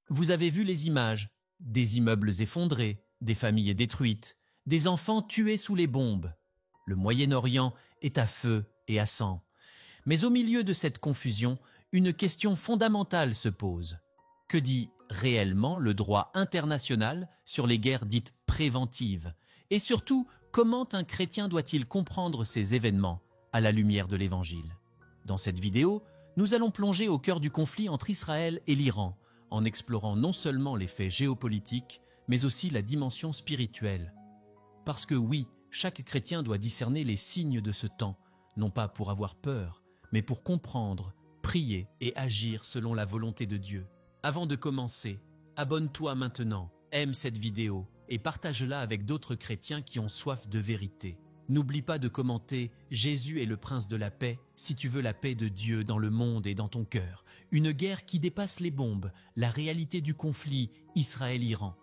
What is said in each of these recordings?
Vous avez vu les images, des immeubles effondrés, des familles détruites, des enfants tués sous les bombes. Le Moyen-Orient est à feu et à sang. Mais au milieu de cette confusion, une question fondamentale se pose. Que dit réellement le droit international sur les guerres dites préventives? Et surtout, comment un chrétien doit-il comprendre ces événements à la lumière de l'Évangile? Dans cette vidéo, nous allons plonger au cœur du conflit entre Israël et l'Iran, en explorant non seulement les faits géopolitiques, mais aussi la dimension spirituelle. Parce que oui, chaque chrétien doit discerner les signes de ce temps, non pas pour avoir peur, mais pour comprendre, prier et agir selon la volonté de Dieu. Avant de commencer, abonne-toi maintenant, aime cette vidéo et partage-la avec d'autres chrétiens qui ont soif de vérité. N'oublie pas de commenter « Jésus est le prince de la paix » si tu veux la paix de Dieu dans le monde et dans ton cœur. Une guerre qui dépasse les bombes, la réalité du conflit Israël-Iran.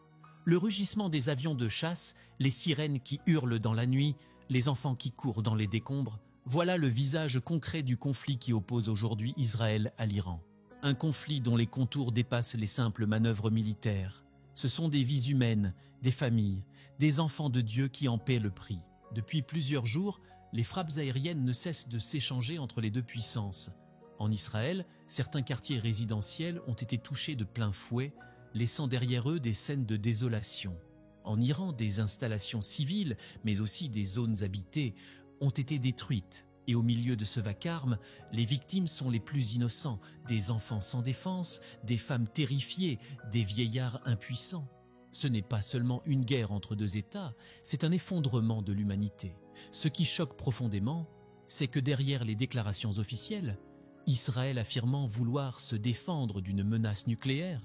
Le rugissement des avions de chasse, les sirènes qui hurlent dans la nuit, les enfants qui courent dans les décombres, voilà le visage concret du conflit qui oppose aujourd'hui Israël à l'Iran. Un conflit dont les contours dépassent les simples manœuvres militaires. Ce sont des vies humaines, des familles, des enfants de Dieu qui en paient le prix. Depuis plusieurs jours, les frappes aériennes ne cessent de s'échanger entre les deux puissances. En Israël, certains quartiers résidentiels ont été touchés de plein fouet, laissant derrière eux des scènes de désolation. En Iran, des installations civiles, mais aussi des zones habitées, ont été détruites. Et au milieu de ce vacarme, les victimes sont les plus innocents, des enfants sans défense, des femmes terrifiées, des vieillards impuissants. Ce n'est pas seulement une guerre entre deux États, c'est un effondrement de l'humanité. Ce qui choque profondément, c'est que derrière les déclarations officielles, Israël affirmant vouloir se défendre d'une menace nucléaire,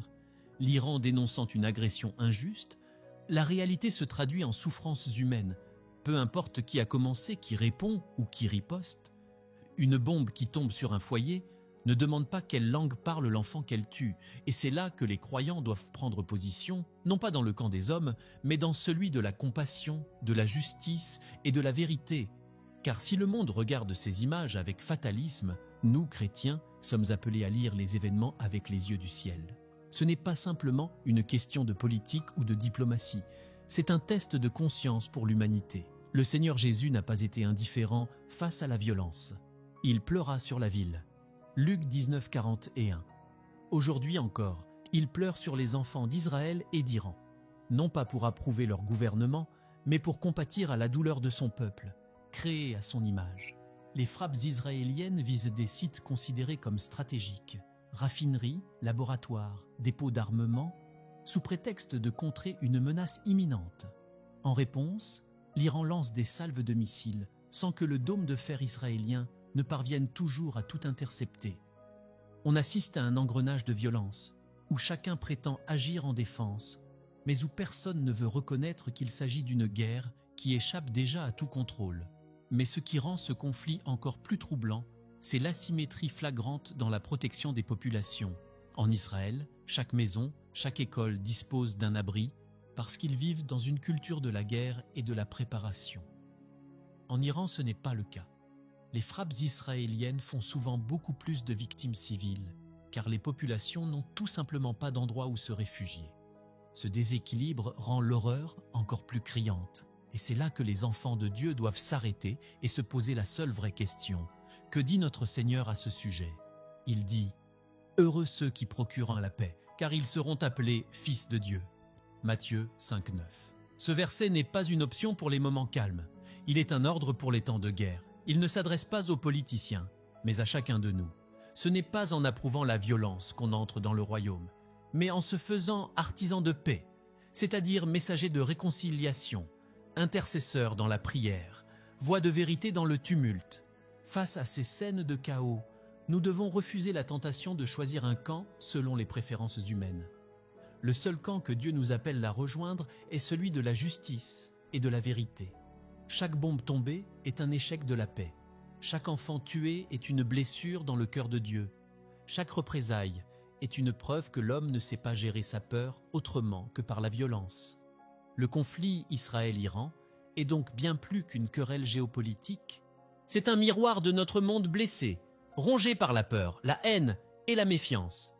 l'Iran dénonçant une agression injuste, la réalité se traduit en souffrances humaines, peu importe qui a commencé, qui répond ou qui riposte. Une bombe qui tombe sur un foyer ne demande pas quelle langue parle l'enfant qu'elle tue, et c'est là que les croyants doivent prendre position, non pas dans le camp des hommes, mais dans celui de la compassion, de la justice et de la vérité. Car si le monde regarde ces images avec fatalisme, nous, chrétiens, sommes appelés à lire les événements avec les yeux du ciel. Ce n'est pas simplement une question de politique ou de diplomatie, c'est un test de conscience pour l'humanité. Le Seigneur Jésus n'a pas été indifférent face à la violence. Il pleura sur la ville. Luc 19, 41. Aujourd'hui encore, il pleure sur les enfants d'Israël et d'Iran. Non pas pour approuver leur gouvernement, mais pour compatir à la douleur de son peuple, créé à son image. Les frappes israéliennes visent des sites considérés comme stratégiques, raffineries, laboratoires, dépôts d'armement, sous prétexte de contrer une menace imminente. En réponse, l'Iran lance des salves de missiles, sans que le dôme de fer israélien ne parviennent toujours à tout intercepter. On assiste à un engrenage de violence, où chacun prétend agir en défense, mais où personne ne veut reconnaître qu'il s'agit d'une guerre qui échappe déjà à tout contrôle. Mais ce qui rend ce conflit encore plus troublant, c'est l'asymétrie flagrante dans la protection des populations. En Israël, chaque maison, chaque école dispose d'un abri, parce qu'ils vivent dans une culture de la guerre et de la préparation. En Iran, ce n'est pas le cas. Les frappes israéliennes font souvent beaucoup plus de victimes civiles, car les populations n'ont tout simplement pas d'endroit où se réfugier. Ce déséquilibre rend l'horreur encore plus criante, et c'est là que les enfants de Dieu doivent s'arrêter et se poser la seule vraie question. Que dit notre Seigneur à ce sujet? Il dit « Heureux ceux qui procurent la paix, car ils seront appelés fils de Dieu. » Matthieu 5, 9. Ce verset n'est pas une option pour les moments calmes, il est un ordre pour les temps de guerre. Il ne s'adresse pas aux politiciens, mais à chacun de nous. Ce n'est pas en approuvant la violence qu'on entre dans le royaume, mais en se faisant artisan de paix, c'est-à-dire messager de réconciliation, intercesseur dans la prière, voix de vérité dans le tumulte. Face à ces scènes de chaos, nous devons refuser la tentation de choisir un camp selon les préférences humaines. Le seul camp que Dieu nous appelle à rejoindre est celui de la justice et de la vérité. Chaque bombe tombée est un échec de la paix. Chaque enfant tué est une blessure dans le cœur de Dieu. Chaque représaille est une preuve que l'homme ne sait pas gérer sa peur autrement que par la violence. Le conflit Israël-Iran est donc bien plus qu'une querelle géopolitique. C'est un miroir de notre monde blessé, rongé par la peur, la haine et la méfiance.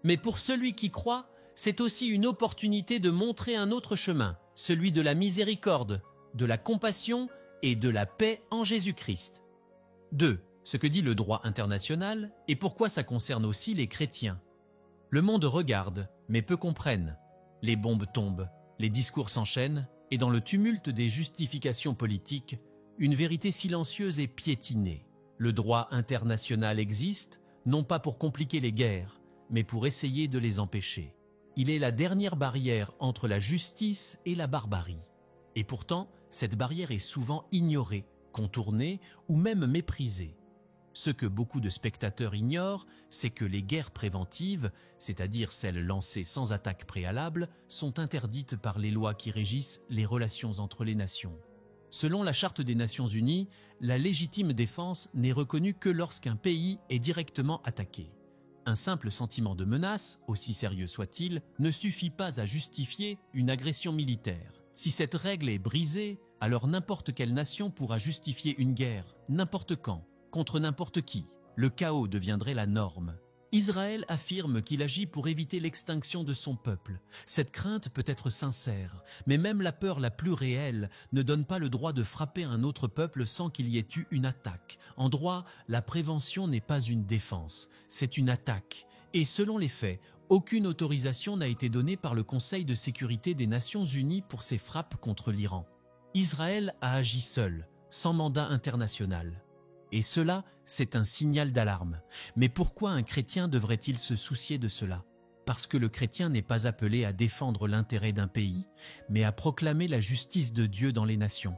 Mais pour celui qui croit, c'est aussi une opportunité de montrer un autre chemin, celui de la miséricorde, de la compassion et de la paix en Jésus-Christ. 2. Ce que dit le droit international et pourquoi ça concerne aussi les chrétiens. Le monde regarde, mais peu comprennent. Les bombes tombent, les discours s'enchaînent, et dans le tumulte des justifications politiques, une vérité silencieuse est piétinée. Le droit international existe, non pas pour compliquer les guerres, mais pour essayer de les empêcher. Il est la dernière barrière entre la justice et la barbarie. Et pourtant, cette barrière est souvent ignorée, contournée ou même méprisée. Ce que beaucoup de spectateurs ignorent, c'est que les guerres préventives, c'est-à-dire celles lancées sans attaque préalable, sont interdites par les lois qui régissent les relations entre les nations. Selon la Charte des Nations Unies, la légitime défense n'est reconnue que lorsqu'un pays est directement attaqué. Un simple sentiment de menace, aussi sérieux soit-il, ne suffit pas à justifier une agression militaire. Si cette règle est brisée, alors n'importe quelle nation pourra justifier une guerre, n'importe quand, contre n'importe qui. Le chaos deviendrait la norme. Israël affirme qu'il agit pour éviter l'extinction de son peuple. Cette crainte peut être sincère, mais même la peur la plus réelle ne donne pas le droit de frapper un autre peuple sans qu'il y ait eu une attaque. En droit, la prévention n'est pas une défense, c'est une attaque. Et selon les faits, aucune autorisation n'a été donnée par le Conseil de sécurité des Nations Unies pour ces frappes contre l'Iran. Israël a agi seul, sans mandat international. Et cela, c'est un signal d'alarme. Mais pourquoi un chrétien devrait-il se soucier de cela? Parce que le chrétien n'est pas appelé à défendre l'intérêt d'un pays, mais à proclamer la justice de Dieu dans les nations.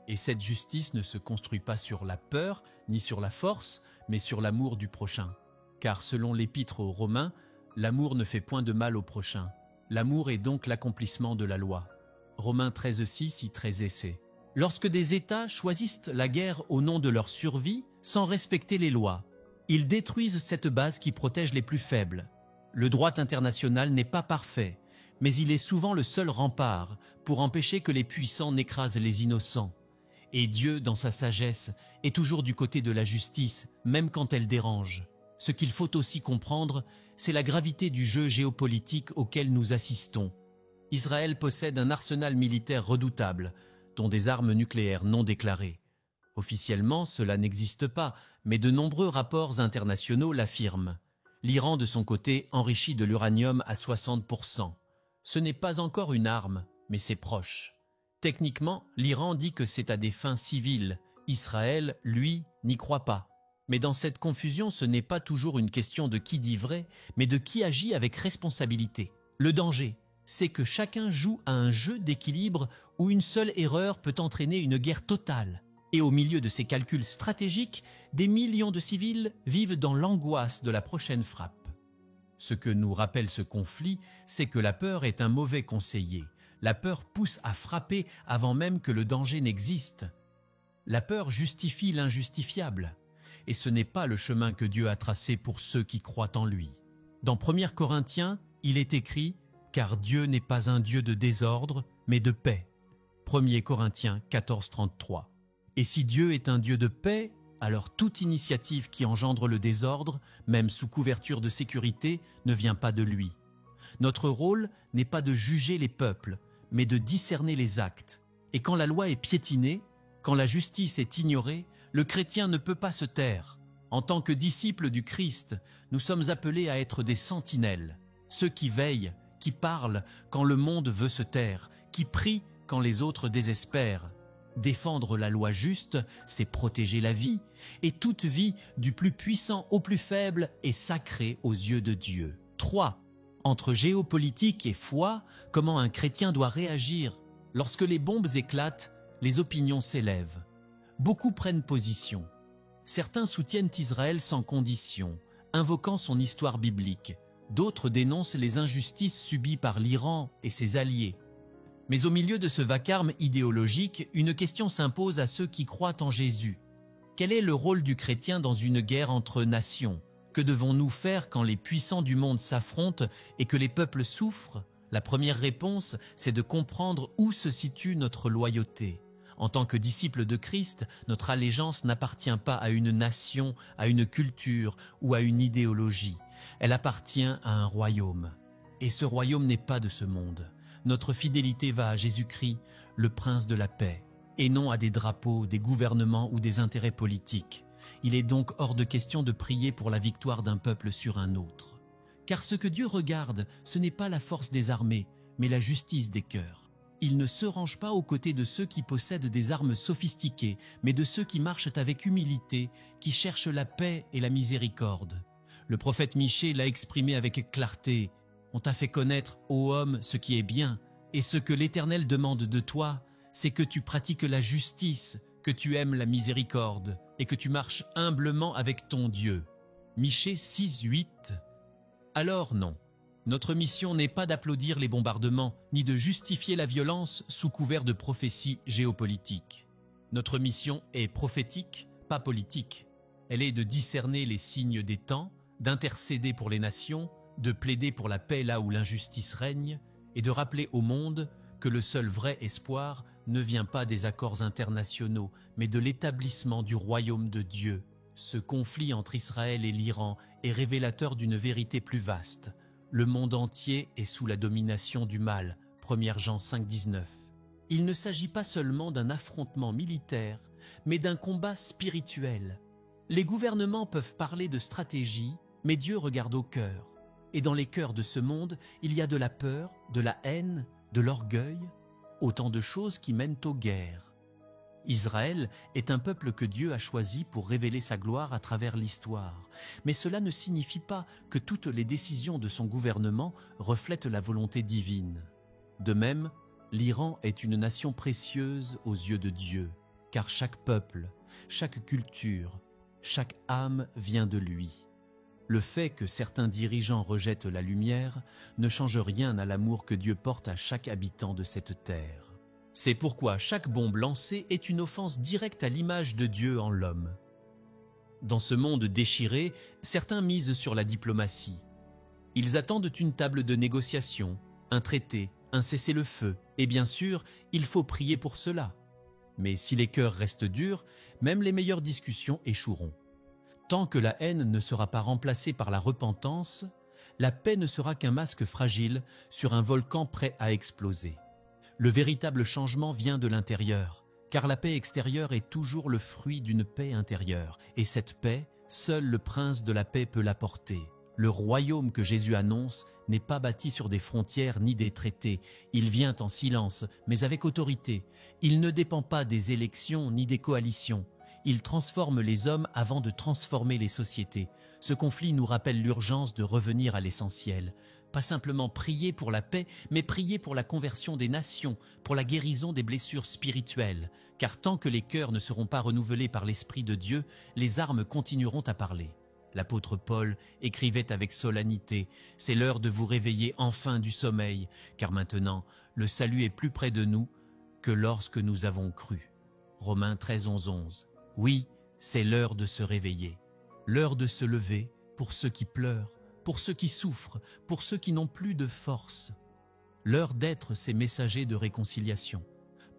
Et cette justice ne se construit pas sur la peur, ni sur la force, mais sur l'amour du prochain. Car selon l'Épître aux Romains, l'amour ne fait point de mal au prochain. L'amour est donc l'accomplissement de la loi. Romains 13,6 y 13 essais. Lorsque des États choisissent la guerre au nom de leur survie, sans respecter les lois, ils détruisent cette base qui protège les plus faibles. Le droit international n'est pas parfait, mais il est souvent le seul rempart pour empêcher que les puissants n'écrasent les innocents. Et Dieu, dans sa sagesse, est toujours du côté de la justice, même quand elle dérange. Ce qu'il faut aussi comprendre, c'est la gravité du jeu géopolitique auquel nous assistons. Israël possède un arsenal militaire redoutable, dont des armes nucléaires non déclarées. Officiellement, cela n'existe pas, mais de nombreux rapports internationaux l'affirment. L'Iran, de son côté, enrichit de l'uranium à 60%. Ce n'est pas encore une arme, mais c'est proche. Techniquement, l'Iran dit que c'est à des fins civiles. Israël, lui, n'y croit pas. Mais dans cette confusion, ce n'est pas toujours une question de qui dit vrai, mais de qui agit avec responsabilité. Le danger, c'est que chacun joue à un jeu d'équilibre où une seule erreur peut entraîner une guerre totale. Et au milieu de ces calculs stratégiques, des millions de civils vivent dans l'angoisse de la prochaine frappe. Ce que nous rappelle ce conflit, c'est que la peur est un mauvais conseiller. La peur pousse à frapper avant même que le danger n'existe. La peur justifie l'injustifiable. Et ce n'est pas le chemin que Dieu a tracé pour ceux qui croient en lui. Dans 1 Corinthiens, il est écrit « Car Dieu n'est pas un Dieu de désordre, mais de paix ». 1 Corinthiens 14, 33. Et si Dieu est un Dieu de paix, alors toute initiative qui engendre le désordre, même sous couverture de sécurité, ne vient pas de lui. Notre rôle n'est pas de juger les peuples, mais de discerner les actes. Et quand la loi est piétinée, quand la justice est ignorée, le chrétien ne peut pas se taire. En tant que disciples du Christ, nous sommes appelés à être des sentinelles, ceux qui veillent, qui parlent quand le monde veut se taire, qui prient quand les autres désespèrent. Défendre la loi juste, c'est protéger la vie, et toute vie, du plus puissant au plus faible, est sacrée aux yeux de Dieu. 3. Entre géopolitique et foi, comment un chrétien doit réagir? Lorsque les bombes éclatent, les opinions s'élèvent. Beaucoup prennent position. Certains soutiennent Israël sans condition, invoquant son histoire biblique. D'autres dénoncent les injustices subies par l'Iran et ses alliés. Mais au milieu de ce vacarme idéologique, une question s'impose à ceux qui croient en Jésus. Quel est le rôle du chrétien dans une guerre entre nations? Que devons-nous faire quand les puissants du monde s'affrontent et que les peuples souffrent? La première réponse, c'est de comprendre où se situe notre loyauté. En tant que disciples de Christ, notre allégeance n'appartient pas à une nation, à une culture ou à une idéologie. Elle appartient à un royaume. Et ce royaume n'est pas de ce monde. Notre fidélité va à Jésus-Christ, le prince de la paix, et non à des drapeaux, des gouvernements ou des intérêts politiques. Il est donc hors de question de prier pour la victoire d'un peuple sur un autre. Car ce que Dieu regarde, ce n'est pas la force des armées, mais la justice des cœurs. Il ne se range pas aux côtés de ceux qui possèdent des armes sophistiquées, mais de ceux qui marchent avec humilité, qui cherchent la paix et la miséricorde. Le prophète Michée l'a exprimé avec clarté. On t'a fait connaître, ô homme, ce qui est bien, et ce que l'Éternel demande de toi, c'est que tu pratiques la justice, que tu aimes la miséricorde, et que tu marches humblement avec ton Dieu. Michée 6:8. Alors non, notre mission n'est pas d'applaudir les bombardements, ni de justifier la violence sous couvert de prophéties géopolitiques. Notre mission est prophétique, pas politique. Elle est de discerner les signes des temps, d'intercéder pour les nations, de plaider pour la paix là où l'injustice règne, et de rappeler au monde que le seul vrai espoir ne vient pas des accords internationaux, mais de l'établissement du royaume de Dieu. Ce conflit entre Israël et l'Iran est révélateur d'une vérité plus vaste. Le monde entier est sous la domination du mal, 1 Jean 5,19. Il ne s'agit pas seulement d'un affrontement militaire, mais d'un combat spirituel. Les gouvernements peuvent parler de stratégie, mais Dieu regarde au cœur. Et dans les cœurs de ce monde, il y a de la peur, de la haine, de l'orgueil, autant de choses qui mènent aux guerres. Israël est un peuple que Dieu a choisi pour révéler sa gloire à travers l'histoire. Mais cela ne signifie pas que toutes les décisions de son gouvernement reflètent la volonté divine. De même, l'Iran est une nation précieuse aux yeux de Dieu, car chaque peuple, chaque culture, chaque âme vient de lui. Le fait que certains dirigeants rejettent la lumière ne change rien à l'amour que Dieu porte à chaque habitant de cette terre. C'est pourquoi chaque bombe lancée est une offense directe à l'image de Dieu en l'homme. Dans ce monde déchiré, certains misent sur la diplomatie. Ils attendent une table de négociation, un traité, un cessez-le-feu, et bien sûr, il faut prier pour cela. Mais si les cœurs restent durs, même les meilleures discussions échoueront. Tant que la haine ne sera pas remplacée par la repentance, la paix ne sera qu'un masque fragile sur un volcan prêt à exploser. Le véritable changement vient de l'intérieur, car la paix extérieure est toujours le fruit d'une paix intérieure, et cette paix, seul le prince de la paix peut l'apporter. Le royaume que Jésus annonce n'est pas bâti sur des frontières ni des traités. Il vient en silence, mais avec autorité. Il ne dépend pas des élections ni des coalitions. Il transforme les hommes avant de transformer les sociétés. Ce conflit nous rappelle l'urgence de revenir à l'essentiel. Pas simplement prier pour la paix, mais prier pour la conversion des nations, pour la guérison des blessures spirituelles. Car tant que les cœurs ne seront pas renouvelés par l'Esprit de Dieu, les armes continueront à parler. L'apôtre Paul écrivait avec solennité « C'est l'heure de vous réveiller enfin du sommeil, car maintenant le salut est plus près de nous que lorsque nous avons cru. » Romains 13:11. Oui, c'est l'heure de se réveiller, l'heure de se lever pour ceux qui pleurent, pour ceux qui souffrent, pour ceux qui n'ont plus de force. L'heure d'être ces messagers de réconciliation,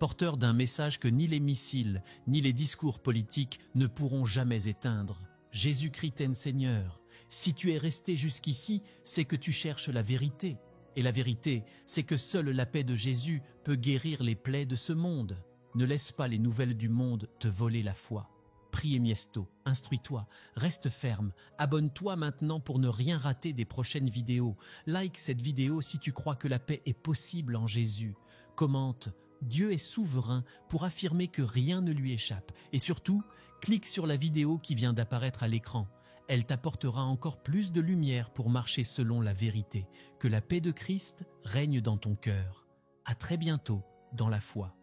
porteurs d'un message que ni les missiles, ni les discours politiques ne pourront jamais éteindre. Jésus-Christ est Seigneur. Si tu es resté jusqu'ici, c'est que tu cherches la vérité. Et la vérité, c'est que seule la paix de Jésus peut guérir les plaies de ce monde. Ne laisse pas les nouvelles du monde te voler la foi. Prie Miesto, instruis-toi, reste ferme, abonne-toi maintenant pour ne rien rater des prochaines vidéos. Like cette vidéo si tu crois que la paix est possible en Jésus. Commente, Dieu est souverain pour affirmer que rien ne lui échappe. Et surtout, clique sur la vidéo qui vient d'apparaître à l'écran. Elle t'apportera encore plus de lumière pour marcher selon la vérité. Que la paix de Christ règne dans ton cœur. À très bientôt dans la foi.